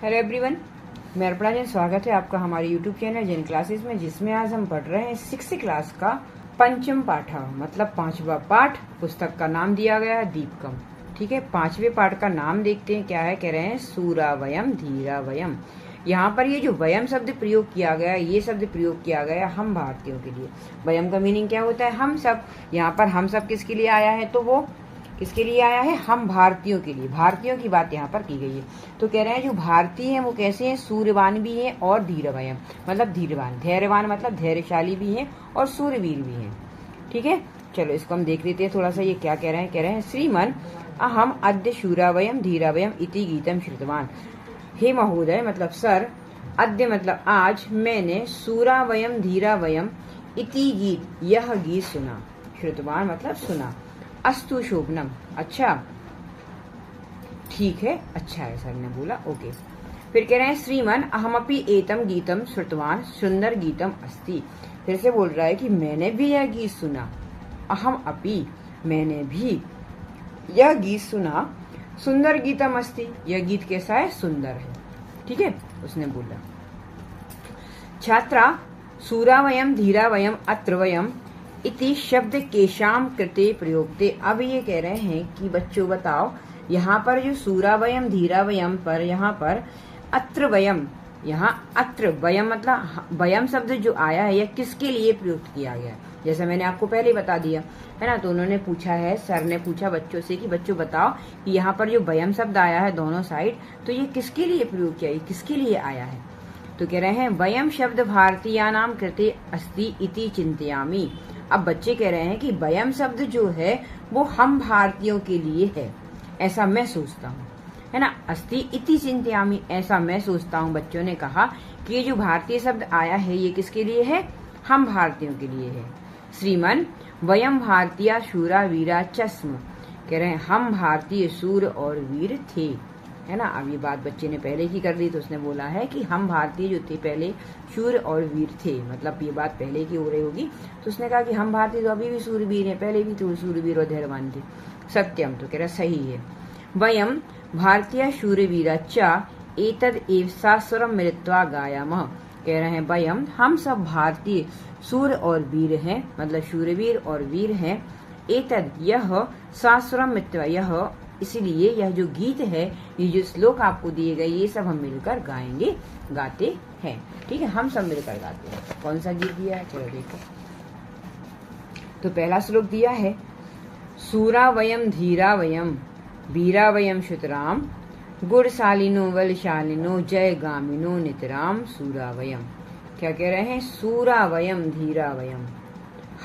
Hello everyone, मैं अर्पणा जैन। स्वागत है आपका हमारे यूट्यूब चैनल जैन क्लासेस में, जिसमें आज हम पढ़ रहे हैं 6th क्लास का पंचम पाठ, मतलब 5वां पाठ। पुस्तक का नाम दिया गया है दीपकम। ठीक है, 5वें पाठ का नाम देखते हैं क्या है। कह रहे हैं सूरा वयम धीरा वयम। यहाँ पर ये जो वयम शब्द प्रयोग किया गया, ये शब्द प्रयोग किया गया हम भारतीयों के लिए। वयम का मीनिंग क्या होता है? हम सब। यहाँ पर हम सब किसके लिए आया है? तो वो किसके लिए आया है? हम भारतीयों के लिए। भारतीयों की बात यहाँ पर की गई है। तो कह रहे हैं जो भारतीय हैं वो कैसे हैं? सूर्यवान भी हैं और धीरवयम मतलब धीरवान। धैर्यवान मतलब धैर्यशाली भी हैं और सूर्यवीर भी हैं। ठीक है, चलो इसको हम देख लेते हैं थोड़ा सा। ये क्या कह रहे हैं? कह रहे हैं श्रीमन अहम अद्य शूरावयम धीरावयम इति गीतम श्रुतवान। हे महोदय मतलब सर, अद्य मतलब आज, मैंने सूरावयम धीरावयम इति गीत यह गीत सुना। श्रुतवान मतलब सुना। अस्तु शोभनम अच्छा, ठीक है, अच्छा है सर ने बोला। ओके, फिर कह रहे हैं श्रीमन अहमपि एतम गीतम श्रुतवान सुंदर गीतम अस्ति। फिर से बोल रहा है कि मैंने भी यह गीत सुना। अहम अपि मैंने भी यह गीत सुना। सुंदर गीतम अस्ति यह गीत कैसा है? सुंदर है। ठीक है, उसने बोला। छात्रा सूरावयम धीरावयम अत्रवयम इति शब्द केशाम कृते प्रयोगते। अब ये कह रहे हैं कि बच्चों बताओ, यहाँ पर जो सूरावयम धीरावयम पर यहाँ पर अत्रवयम, यहाँ अत्र वयम मतलब वयम शब्द जो आया है यह किसके लिए प्रयुक्त किया गया है? जैसा मैंने आपको पहले बता दिया है ना। तो उन्होंने पूछा है, सर ने पूछा बच्चों से कि बच्चों बताओ कि यहाँ पर जो वयम शब्द आया है दोनों साइड, तो ये किसके लिए प्रयोग किया, किसके लिए आया है? तो कह रहे हैं वयम शब्द भारतीयानाम कृते अस्ति इति चिंतयामि। अब बच्चे कह रहे हैं कि वयम शब्द जो है वो हम भारतीयों के लिए है, ऐसा मैं सोचता हूँ, है ना। अस्ति इति चिंतयामि ऐसा मैं सोचता हूँ। बच्चों ने कहा कि ये जो भारतीय शब्द आया है ये किसके लिए है? हम भारतीयों के लिए है। श्रीमन वयम भारतीय शूरा वीरा चस्म। कह रहे हैं हम भारतीय सूर और वीर थे, है ना। अब ये बात बच्चे ने पहले ही कर दी, तो उसने बोला है कि हम भारतीय जो थे पहले शूर और वीर थे, मतलब ये बात पहले की हो रही होगी। तो उसने कहा कि हम भारतीय तो अभी भी सूरवीर हैं, पहले भी तो सूरवीर और धैर्यवान थे। सत्यम तो कह रहा सही है। वयम भारतीय शूरवीरा च एतद एव सास्वरम मिलित्वा गायामः। कह रहे हैं वयम हम सब भारतीय सूर और वीर हैं, मतलब शूरवीर और वीर हैं। एतद यह सास्वरम मित्वा यह, इसीलिए यह जो गीत है, ये जो श्लोक आपको दिए गए, ये सब हम मिलकर गाएंगे, गाते हैं। ठीक है, हम सब मिलकर गाते हैं। कौन सा गीत दिया है? चलो देखो। तो पहला श्लोक दिया है सूरा वयम धीरा वयम वीरा वयम शुतराम गुणशालिनो बलशालिनो जय गामिनो नितराम सूरा वयम। क्या कह रहे हैं? सूरा वयम धीरा वयम।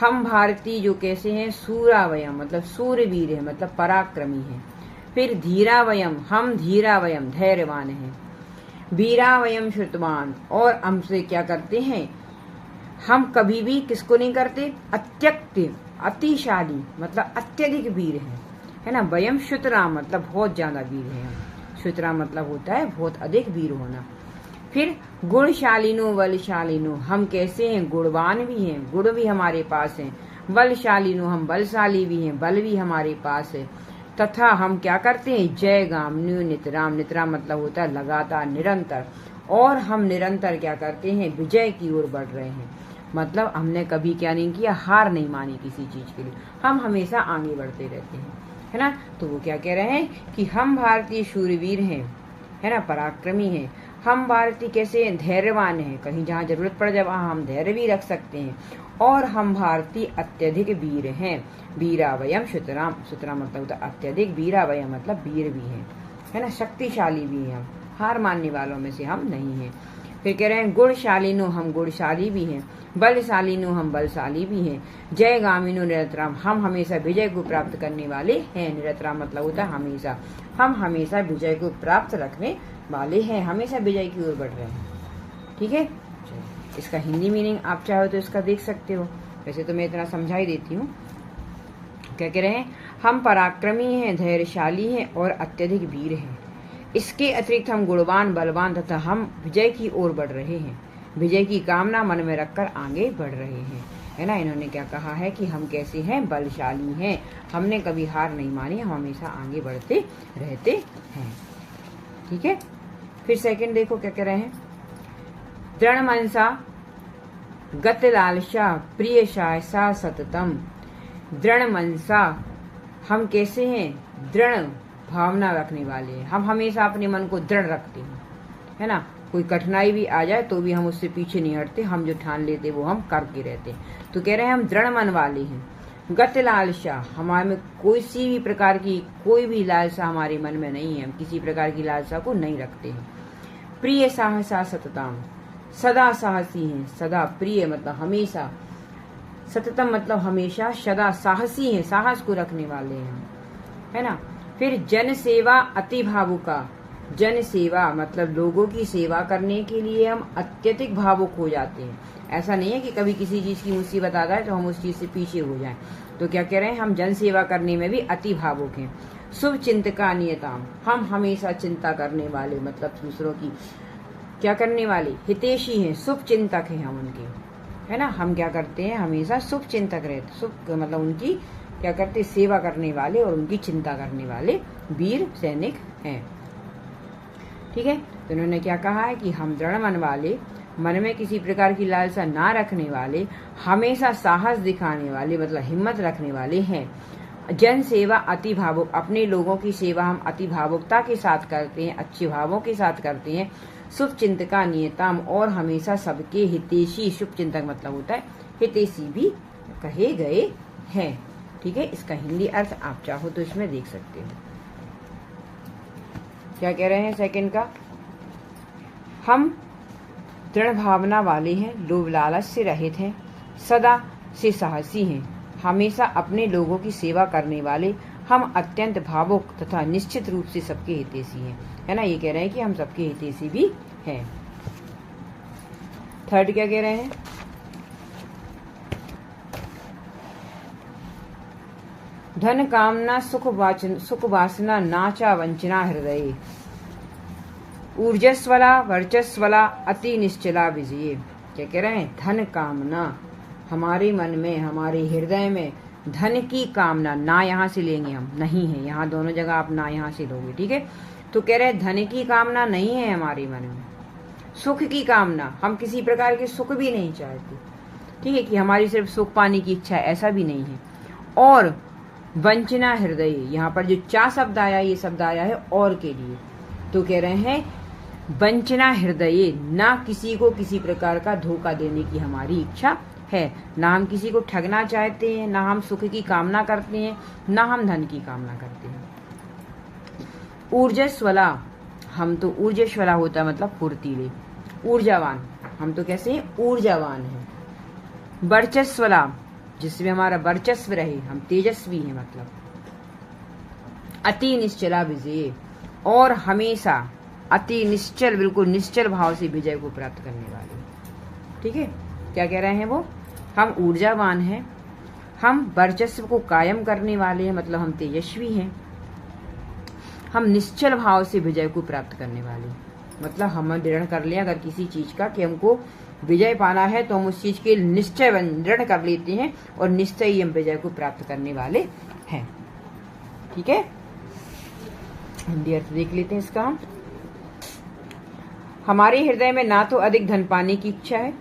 हम भारतीय जो कैसे हैं? सूरावयम मतलब सूरवीर है, मतलब पराक्रमी है। फिर धीरावयम हम धीरावयम धैर्यवान हैं। वीरावयम श्रुतवान और हमसे क्या करते हैं? हम कभी भी किसको नहीं करते? अत्यक्त अतिशाली मतलब अत्यधिक वीर हैं, है ना। वयम श्रुतराम मतलब बहुत ज्यादा वीर है। श्रुतराम मतलब होता है बहुत अधिक वीर होना। फिर गुणशालिनो बलशालिनो हम कैसे हैं? गुणवान भी हैं, गुण भी हमारे पास हैं। बलशालिनो हम बलशाली भी हैं, बल भी हमारे पास है। तथा हम क्या करते हैं? जय गामनु नितराम। नितराम मतलब होता है लगातार, निरंतर। और हम निरंतर क्या करते हैं? विजय की ओर बढ़ रहे हैं, मतलब हमने कभी क्या नहीं किया? हार नहीं मानी किसी चीज के लिए, हम हमेशा आगे बढ़ते रहते हैं, है ना। तो वो क्या कह रहे हैं कि हम भारतीय शूरवीर हैं, है ना, पराक्रमी हैं। हम भारतीय कैसे हैं? धैर्यवान हैं, कहीं जहाँ जरूरत पड़ जाए वहाँ हम धैर्य भी रख सकते हैं। और हम भारतीय अत्यधिक वीर हैं। वीरावयम शुतराम, शुतराम मतलब होता है अत्यधिक, वीरावयम मतलब वीर भी हैं, है ना, शक्तिशाली भी हैं, हम हार मानने वालों में से हम नहीं हैं। फिर कह रहे हैं गुणशालिनो हम गुणशाली भी हैं। बलशालिनो हम बलशाली भी हैं। जय गामिनो निरतराम हम हमेशा विजय को प्राप्त करने वाले हैं। निरतराम मतलब होता है हमेशा, हम हमेशा विजय को प्राप्त रखने वाले हैं, हमेशा विजय की ओर बढ़ रहे हैं। ठीक है, इसका हिंदी मीनिंग आप चाहो तो इसका देख सकते हो, वैसे तो मैं इतना समझा ही देती हूँ। क्या कह रहे हैं? हम पराक्रमी हैं, धैर्यशाली हैं और अत्यधिक वीर हैं। इसके अतिरिक्त हम गुणवान, बलवान तथा हम विजय की ओर बढ़ रहे हैं। विजय की कामना मन में रखकर आगे बढ़ रहे हैं, है ना। इन्होंने क्या कहा है कि हम कैसे हैं? बलशाली हैं, हमने कभी हार नहीं मानी, हम हमेशा आगे बढ़ते रहते हैं। ठीक है, फिर सेकंड देखो क्या कह रहे हैं, दृढ़ मनसा गत लालसा प्रिय सा सततम। दृढ़ मनसा, हम कैसे हैं, दृढ़ भावना रखने वाले हैं, हम हमेशा अपने मन को दृढ़ रखते हैं, है ना। कोई कठिनाई भी आ जाए तो भी हम उससे पीछे नहीं हटते, हम जो ठान लेते वो हम करके रहते हैं। तो कह रहे हैं हम दृढ़ मन वाले हैं। गत लालसा, हमारे में कोई सी भी प्रकार की कोई भी लालसा हमारे मन में नहीं है, हम किसी प्रकार की लालसा को नहीं रखते हैं। प्रिय साहसा सततम, सदा साहसी हैं, सदा प्रिय मतलब हमेशा, सततम मतलब हमेशा, सदा साहसी हैं, साहस को रखने वाले हैं, है ना। फिर जन सेवा अति भावुका, जन सेवा मतलब लोगों की सेवा करने के लिए हम अत्यधिक भावुक हो जाते हैं। ऐसा नहीं है कि कभी किसी चीज की मुसीबत आ जाए तो हम उस चीज से पीछे हो जाएं। तो क्या कह रहे हैं, हम जन सेवा करने में भी अति भावुक हैं। शुभ चिंतका नियताम, हम हमेशा चिंता करने वाले मतलब दूसरों की क्या करने वाले, हितैषी हैं, शुभ चिंतक हैं हम उनके, है ना। हम क्या करते हैं, हमेशा शुभ चिंतक रहते, शुभ मतलब उनकी क्या करते, सेवा करने वाले और उनकी चिंता करने वाले वीर सैनिक हैं। ठीक है, तो उन्होंने क्या कहा है कि हम दृढ़ मन वाले, मन में किसी प्रकार की लालसा ना रखने वाले, हमेशा साहस दिखाने वाले मतलब हिम्मत रखने वाले हैं। जन सेवा अति भावुक, अपने लोगों की सेवा हम अति भावुकता के साथ करते हैं, अच्छे भावों के साथ करते हैं। शुभ चिंतका नियताम, और हमेशा सबके हितैषी, शुभ चिंतक मतलब होता है हितैषी भी कहे गए हैं। ठीक है, इसका हिंदी अर्थ आप चाहो तो इसमें देख सकते हो। क्या कह रहे हैं सेकंड का, हम दृढ़ भावना वाले हैं, लोभ लालच से रहित हैं, सदा से साहसी हैं, हमेशा अपने लोगों की सेवा करने वाले, हम अत्यंत भावुक तथा निश्चित रूप से सबके हितैषी हैं, है ना। ये कह रहे हैं कि हम सबके हितैषी भी हैं। थर्ड क्या कह रहे हैं, धन कामना सुख वासना नाचा वंचना हृदय, ऊर्जस्वला वर्चस्वला अति निश्चला विजय। क्या कह रहे हैं, धन कामना, हमारे मन में हमारे हृदय में धन की कामना, ना यहाँ से लेंगे हम, नहीं है, यहाँ दोनों जगह आप ना यहाँ से लोगे। ठीक है, तो कह रहे हैं धन की कामना नहीं है हमारे मन में, सुख की कामना, हम किसी प्रकार के सुख भी नहीं चाहते। ठीक है, कि हमारी सिर्फ सुख पाने की इच्छा है, ऐसा भी नहीं है। और वंचना हृदय, यहाँ पर जो चा शब्द आया, ये शब्द आया है और के लिए। तो कह रहे हैं वंचना हृदय, ना किसी को किसी प्रकार का धोखा देने की हमारी इच्छा है, ना हम किसी को ठगना चाहते हैं, ना हम सुख की कामना करते हैं, ना हम धन की कामना करते हैं। ऊर्जस्वला, हम तो ऊर्जस्वला होता है मतलब फुर्तीले, ऊर्जावान, हम तो कैसे हैं, ऊर्जावान हैं। वर्चस्वला, जिसमें हमारा वर्चस्व रहे, हम तेजस्वी हैं मतलब। अति निश्चला विजय, और हमेशा अति निश्चल, बिल्कुल निश्चल भाव से विजय को प्राप्त करने वाले। ठीक है, क्या कह रहे हैं वो, हम ऊर्जावान हैं, हम वर्चस्व को कायम करने वाले हैं मतलब हम तेजस्वी हैं, हम निश्चल भाव से विजय को प्राप्त करने वाले, मतलब हम दृढ़ कर लें अगर किसी चीज का कि हमको विजय पाना है तो हम उस चीज के निश्चय दृढ़ कर लेते हैं और निश्चय ही हम विजय को प्राप्त करने वाले हैं। ठीक है, हिंदी अर्थ देख लेते हैं इसका। हमारे हृदय में ना तो अधिक धन पाने की इच्छा है,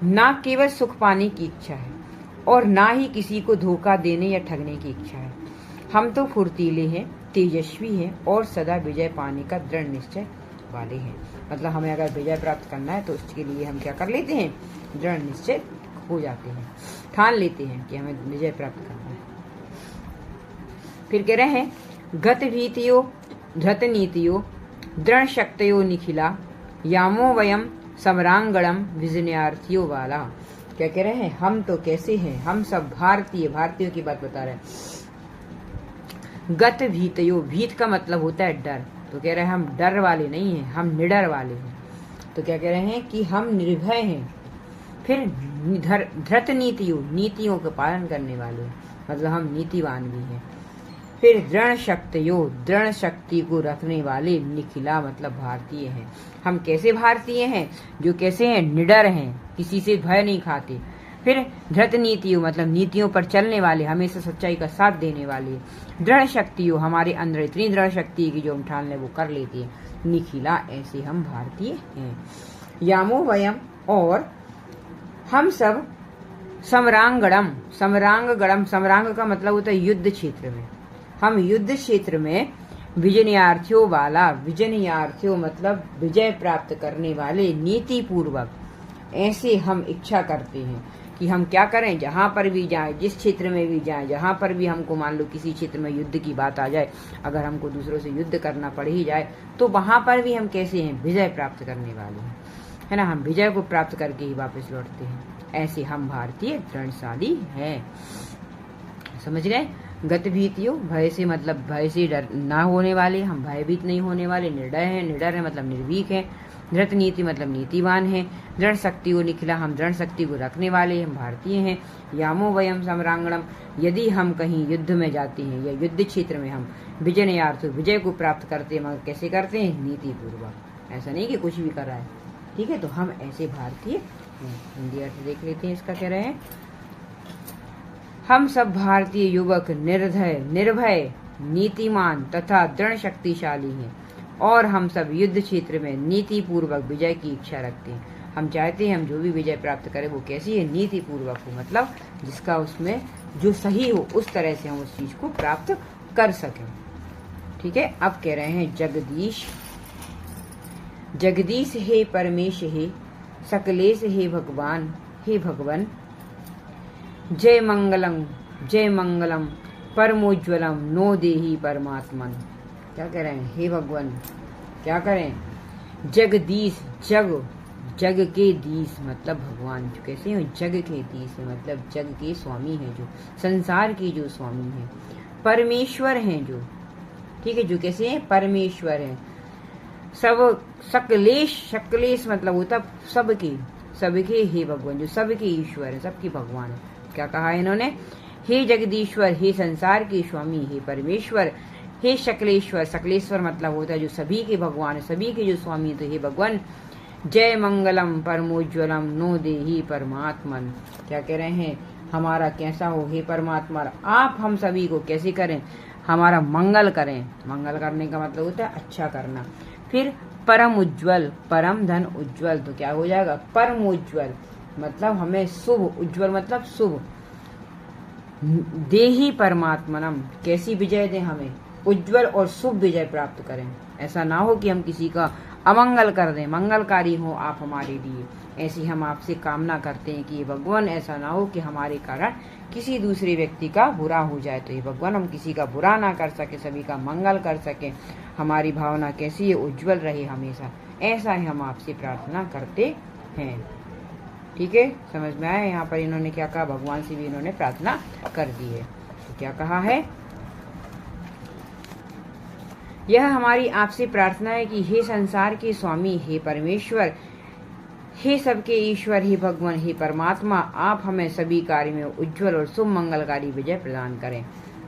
ना केवल सुख पाने की इच्छा है, और ना ही किसी को धोखा देने या ठगने की इच्छा है। हम तो फुर्तीले हैं, तेजस्वी हैं और सदा विजय पाने का दृढ़ निश्चय वाले हैं। मतलब हमें अगर विजय प्राप्त करना है तो उसके लिए हम क्या कर लेते हैं, दृढ़ निश्चय हो जाते हैं, ठान लेते हैं कि हमें विजय प्राप्त करना है। फिर कह रहे हैं गत भीतियो धृत नीतियो दृढ़ शक्तियो निखिला, यामो वयम समरांगणम विजयार्थियों वाला। क्या कह रहे हैं, हम तो कैसे हैं, हम सब भारतीय, भारतीयों की बात बता रहे हैं। गत भीतयो, भीत का मतलब होता है डर, तो कह रहे हैं हम डर वाले नहीं हैं, हम निडर वाले हैं। तो क्या कह रहे हैं कि हम निर्भय हैं। फिर धृत नीतियों, नीतियों का पालन करने वाले, मतलब हम नीतिवान भी हैं। फिर दृढ़ शक्तियों, दृढ़ शक्ति को रखने वाले, निखिला मतलब भारतीय हैं। हम कैसे भारतीय हैं, जो कैसे हैं, निडर हैं, किसी से भय नहीं खाते। फिर धृत नीतियों मतलब नीतियों पर चलने वाले, हमेशा सच्चाई का साथ देने वाले। दृढ़ शक्तियों, हमारे अंदर इतनी दृढ़ शक्ति है कि जो हम ठान लें वो कर लेती है। निखिला, ऐसे हम भारतीय हैं। यामो वयम, और हम सब समरांगणम, समरांग का मतलब होता है युद्ध क्षेत्र में, हम युद्ध क्षेत्र में विजयार्थियों वाला, विजयार्थियों मतलब विजय प्राप्त करने वाले, नीति पूर्वक ऐसे हम इच्छा करते हैं कि हम क्या करें, जहां पर भी जाएं, जिस क्षेत्र में भी जाएं, जहां पर भी हमको मान लो किसी क्षेत्र में युद्ध की बात आ जाए, अगर हमको दूसरों से युद्ध करना पड़ ही जाए तो वहां पर भी हम कैसे हैं, विजय प्राप्त करने वाले हैं, है ना, हम विजय को प्राप्त करके ही वापस लौटते हैं, ऐसे हम भारतीय दृढ़शाली हैं। समझ गए। गतिभीतियों, भय से मतलब भय से डर ना होने वाले, हम भयभीत नहीं होने वाले, निर्दय हैं, निडर है मतलब निर्भीक है, धृत नीति मतलब नीतिवान है, दृढ़ शक्ति को निखिला, हम दृढ़ शक्ति को रखने वाले, हम भारतीय हैं। यामो वयम समरांगणम, यदि हम कहीं युद्ध में जाते हैं या युद्ध क्षेत्र में हम विजयार्थ, विजय को प्राप्त करते हैं, मगर कैसे करते हैं, नीति पूर्वक, ऐसा नहीं कि कुछ भी कर रहा है, ठीक है, तो हम ऐसे भारतीय हैं। हिंदी अर्थ देख लेते हैं इसका, कह रहे हैं हम सब भारतीय युवक निर्दय, निर्भय, नीतिमान तथा दृढ़ शक्तिशाली हैं, और हम सब युद्ध क्षेत्र में नीति पूर्वक विजय की इच्छा रखते हैं। हम चाहते हैं हम जो भी विजय प्राप्त करें वो कैसी है, नीति पूर्वक हो, मतलब जिसका उसमें जो सही हो उस तरह से हम उस चीज को प्राप्त कर सकें। ठीक है। अब कह रहे हैं जगदीश, जगदीश हे परमेश हे सकलेश हे भगवान, हे भगवान जय मंगलम परमोज्वलम नो देही परमात्मन। क्या कह रहे हैं, हे भगवान क्या करें, जगदीश, जग के दीश मतलब भगवान, जो कैसे हैं, जग के दीश है मतलब जग के स्वामी हैं, जो संसार के जो स्वामी हैं, परमेश्वर हैं जो, ठीक है, जो कैसे हैं, परमेश्वर हैं, सब सकलेश मतलब होता सबके हे भगवान, जो सबके ईश्वर है, सबके भगवान है। क्या कहा है इन्होंने, हे जगदीश्वर, हे संसार के स्वामी, हे परमेश्वर, हे शकलेश्वर, शकलेश्वर मतलब होता है जो सभी के भगवान है, सभी के जो स्वामी है, तो हे भगवान जय मंगलम परमोज्वलम नो देही परमात्मन। क्या कह रहे हैं, हमारा कैसा हो हे परमात्मा, आप हम सभी को कैसे करें, हमारा मंगल करें। मंगल करने का मतलब होता है अच्छा करना। फिर परम उज्ज्वल, परम धन उज्ज्वल, तो क्या हो जाएगा, परम उज्ज्वल मतलब हमें शुभ, उज्ज्वल मतलब शुभ, देही परमात्मनम कैसी विजय दें, हमें उज्ज्वल और शुभ विजय प्राप्त करें। ऐसा ना हो कि हम किसी का अमंगल कर दें, मंगलकारी हो आप हमारे लिए, ऐसी हम आपसे कामना करते हैं कि ये भगवान ऐसा ना हो कि हमारे कारण किसी दूसरे व्यक्ति का बुरा हो जाए। तो ये भगवान हम किसी का बुरा ना कर सके, सभी का मंगल कर सके, हमारी भावना कैसी है, उज्ज्वल रहे हमेशा, ऐसा ही हम आपसे प्रार्थना करते हैं। ठीक है, समझ में आया। यहाँ पर इन्होंने क्या कहा, भगवान से भी इन्होंने प्रार्थना कर दी है। तो क्या कहा है, यह हमारी आपसे प्रार्थना है कि हे संसार के स्वामी, हे परमेश्वर, हे सबके ईश्वर, हे भगवान, हे परमात्मा, आप हमें सभी कार्य में उज्जवल और शुभ मंगलकारी विजय प्रदान करें।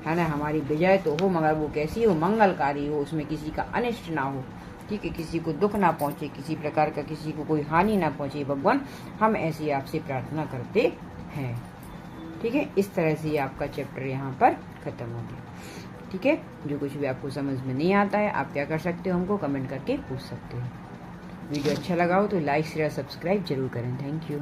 है ना, हमारी विजय तो हो मगर वो कैसी हो, मंगलकारी हो, उसमें किसी का अनिष्ट ना हो, ठीक है, किसी को दुख ना पहुंचे, किसी प्रकार का किसी को कोई हानि ना पहुंचे। भगवान हम ऐसी आपसे प्रार्थना करते हैं। ठीक है, इस तरह से ये आपका चैप्टर यहाँ पर खत्म हो गया। ठीक है, जो कुछ भी आपको समझ में नहीं आता है आप क्या कर सकते हो, हमको कमेंट करके पूछ सकते हो। वीडियो अच्छा लगा हो तो लाइक शेयर सब्सक्राइब जरूर करें। Thank you.